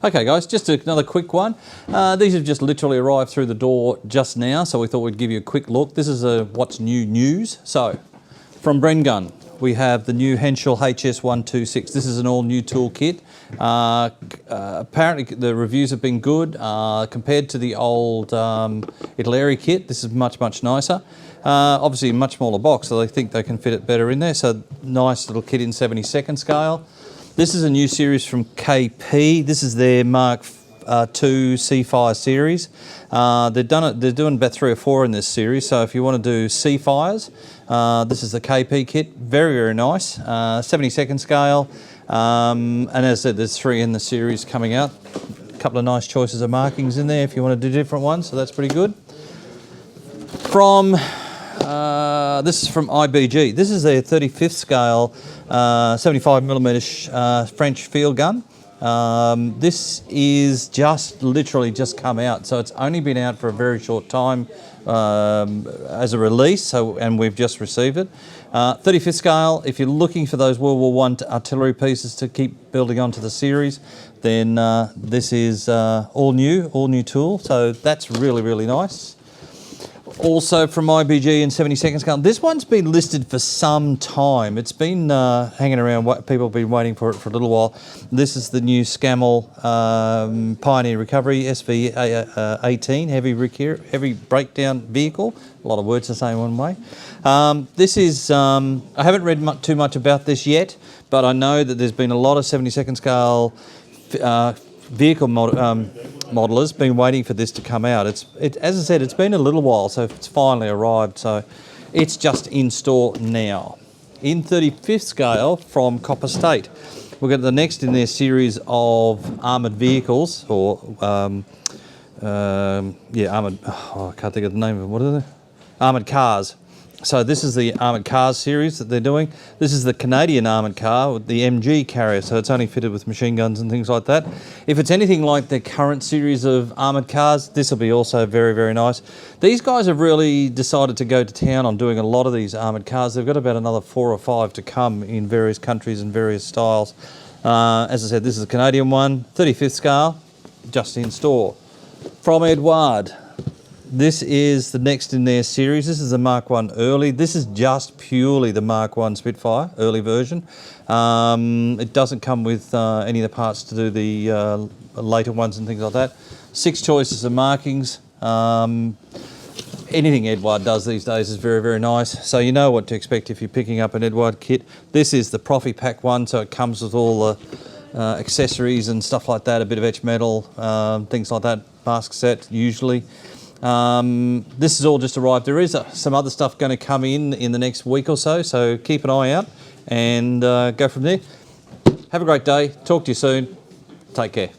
Okay guys, just another quick one. These have just literally arrived through the door just now, so we thought we'd give you a quick look. This is a what's new news. So, from Brengun, we have the new Henschel HS126. This is an all new tool kit. Apparently the reviews have been good. Compared to the old Italeri kit, this is much nicer. Obviously a much smaller box, so they think they can fit it better in there. So nice little kit in 72nd scale. This is a new series from KP. This is their Mark II C-Fire series. They're doing about 3 or 4 in this series, so if you want to do C-Fires, this is the KP kit. Very nice. 72nd scale. And as I said, there's 3 in the series coming out. A couple of nice choices of markings in there if you want to do different ones, so that's pretty good. This is from IBG. This is their 35th scale 75mm French field gun. This is literally just come out, so it's only been out for a very short time as a release, and we've just received it. 35th scale, if you're looking for those World War I artillery pieces to keep building onto the series, then this is all new tool, so that's really nice. Also from IBG in 72nd scale. This one's been listed for some time. It's been hanging around, people have been waiting for it for a little while. This is the new Scammell Pioneer Recovery SV18 heavy breakdown vehicle. A lot of words to say in one way. This is, I haven't read too much about this yet, but I know that there's been a lot of 72nd scale vehicle modelers been waiting for this to come out. As I said, it's been a little while, so it's finally arrived, so it's just in store now. In 35th scale from Copper State, we've got the next in their series of armoured vehicles, or armoured, I can't think of the name of it, what are they? Armoured cars. So this is the armoured cars series that they're doing. This is the Canadian armoured car with the MG carrier, so it's only fitted with machine guns and things like that. If it's anything like the current series of armoured cars, this will be also very nice. These guys have really decided to go to town on doing a lot of these armoured cars. They've got about another 4 or 5 to come in various countries and various styles. As I said, this is a Canadian one, 35th scale, just in store. From Eduard. This is the next in their series. This is the Mark I early. This is just purely the Mark I Spitfire, early version. It doesn't come with any of the parts to do the later ones and things like that. 6 choices of markings. Anything Eduard does these days is very nice. So you know what to expect if you're picking up an Eduard kit. This is the Profi Pack one, so it comes with all the accessories and stuff like that, a bit of etch metal, things like that, mask set usually. This has all just arrived. There is some other stuff going to come in the next week or so, so keep an eye out and go from there. Have a great day. Talk to you soon. Take care.